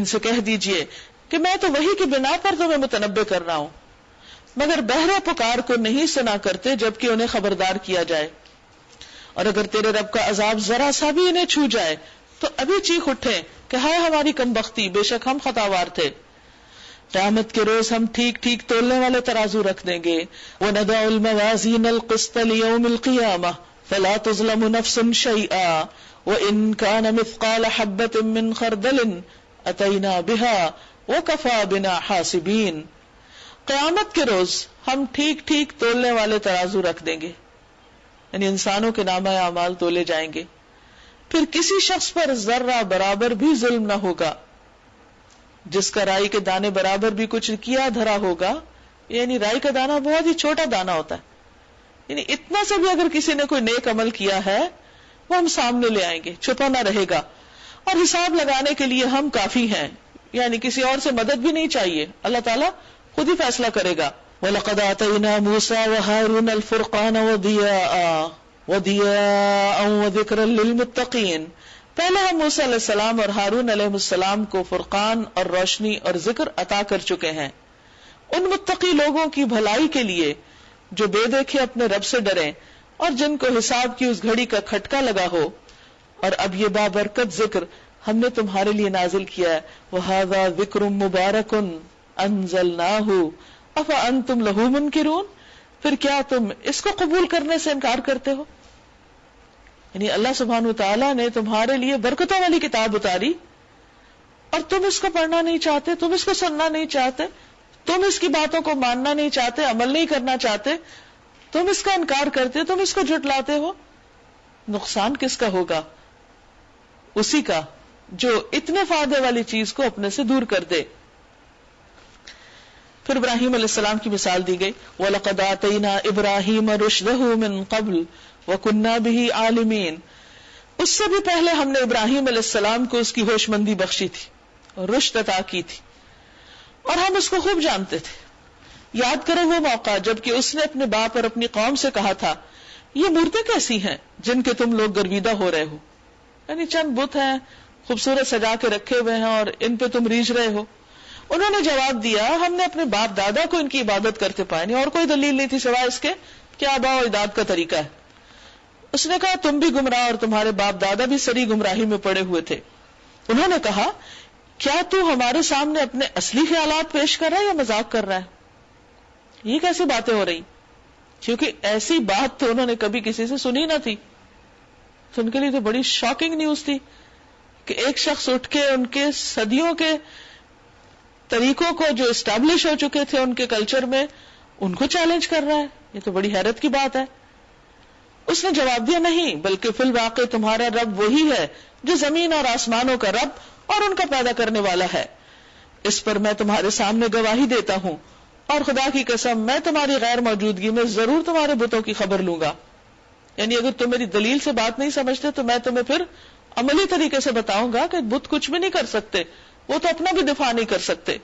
ان سے کہہ دیجئے کہ میں تو وحی کی بنا پر تمہیں متنبع کر رہا ہوں، مگر بہرے پکار کو نہیں سنا کرتے جبکہ انہیں خبردار کیا جائے، اور اگر تیرے رب کا عذاب ذرا سا بھی انہیں چھو جائے تو ابھی چیخ اٹھیں کہ ہائے ہماری کم بختی، بے شک ہم خطاوار تھے۔ قیامت کے روز ہم ٹھیک ٹھیک تولنے والے ترازو رکھ دیں گے۔ وَنَضَعُ الْمَوَازِينَ الْقِسْطَ لِيَوْمِ الْقِيَامَةِ فَلَا تُظْلَمُ نَفْسٌ شَيْئًا وَإِنْ كَانَ مِثْقَالَ حَبَّةٍ مِّنْ خَرْدَلٍ أَتَيْنَا بِهَا وَكَفَى بِنَا حَاسِبِينَ۔ قیامت کے روز ہم ٹھیک ٹھیک تولنے والے ترازو رکھ دیں گے، یعنی انسانوں کے نامہ اعمال تولے جائیں گے، پھر کسی شخص پر ذرہ برابر بھی ظلم نہ ہوگا، جس کا رائی کے دانے برابر بھی کچھ کیا دھرا ہوگا، یعنی رائی کا دانہ بہت ہی چھوٹا دانہ ہوتا ہے، یعنی اتنا سے بھی اگر کسی نے کوئی نیک عمل کیا ہے وہ ہم سامنے لے آئیں گے، چھپا نہ رہے گا، اور حساب لگانے کے لیے ہم کافی ہیں، یعنی کسی اور سے مدد بھی نہیں چاہیے، اللہ تعالیٰ خود ہی فیصلہ کرے گا۔ وَلَقَدْ آتَيْنَا مُوسَىٰ وَهَارُونَ الْفُرْقَانَ وَضِيَاءً وَذِكْرًا لِّلْمُتَّقِينَ، پہلے ہم موسیٰ علیہ السلام اور ہارون علیہ السلام کو فرقان اور روشنی اور ذکر عطا کر چکے ہیں ان متقی لوگوں کی بھلائی کے لیے جو بے دیکھے اپنے رب سے ڈریں اور جن کو حساب کی اس گھڑی کا کھٹکا لگا ہو۔ اور اب یہ بابرکت ذکر ہم نے تمہارے لیے نازل کیا ہے، وَهَذَا ذِكْرٌ مُبَارَكٌ أَنزَلْنَاهُ أَفَأَنتُمْ لَهُ مُنكِرُونَ، پھر کیا تم اس کو قبول کرنے سے انکار کرتے ہو؟ یعنی اللہ سبحانہ وتعالیٰ نے تمہارے لیے برکتوں والی کتاب اتاری اور تم اس کو پڑھنا نہیں چاہتے، تم اس کو سننا نہیں چاہتے، تم اس کی باتوں کو ماننا نہیں چاہتے، عمل نہیں کرنا چاہتے، تم اس کا انکار کرتے، تم اس کو جھٹلاتے ہو۔ نقصان کس کا ہوگا؟ اسی کا جو اتنے فائدے والی چیز کو اپنے سے دور کر دے۔ پھر ابراہیم علیہ السلام کی مثال دی گئی، وَلَقَدْ آتَيْنَا إِبْرَاهِيمَ رُشْدَهُ مِن قَبْلُ وَكُنَّا بِهِ عَالِمِينَ، اس سے بھی پہلے ہم نے ابراہیم علیہ السلام کو اس کی ہوش مندی بخشی تھی، رشد عطا کی تھی، اور ہم اس کو خوب جانتے تھے۔ یاد کرو وہ موقع جبکہ اس نے اپنے باپ اور اپنی قوم سے کہا تھا، یہ مورتیں کیسی ہیں جن کے تم لوگ گرویدہ ہو رہے ہو، یعنی چند بت ہیں خوبصورت سجا کے رکھے ہوئے ہیں اور ان پہ تم ریجھ رہے ہو۔ انہوں نے جواب دیا، ہم نے اپنے باپ دادا کو ان کی عبادت کرتے پائے نہیں، اور کوئی دلیل نہیں تھی سوائے اس کے کہ آباء و اجداد کا طریقہ ہے۔ اس نے کہا تم بھی گمراہ اور تمہارے باپ دادا بھی سری گمراہی میں پڑے ہوئے تھے۔ انہوں نے کہا کیا تو ہمارے سامنے اپنے اصلی خیالات پیش کر رہا ہے یا مذاق کر رہا ہے؟ یہ کیسی باتیں ہو رہی؟ کیونکہ ایسی بات تو انہوں نے کبھی کسی سے سنی نہ تھی، تو ان کے لیے تو بڑی شاکنگ نیوز تھی کہ ایک شخص اٹھ کے ان کے صدیوں کے طریقوں کو جو اسٹیبلش ہو چکے تھے ان کے کلچر میں، ان کو چیلنج کر رہا ہے۔ یہ تو بڑی حیرت کی بات ہے۔ اس نے جواب دیا نہیں، بلکہ فی الواقع تمہارا رب وہی ہے جو زمین اور آسمانوں کا رب اور ان کا پیدا کرنے والا ہے، اس پر میں تمہارے سامنے گواہی دیتا ہوں، اور خدا کی قسم میں تمہاری غیر موجودگی میں ضرور تمہارے بتوں کی خبر لوں گا۔ یعنی اگر تم میری دلیل سے بات نہیں سمجھتے تو میں تمہیں پھر عملی طریقے سے بتاؤں گا کہ بت کچھ بھی نہیں کر سکتے، وہ تو اپنا بھی دفاع نہیں کر سکتے۔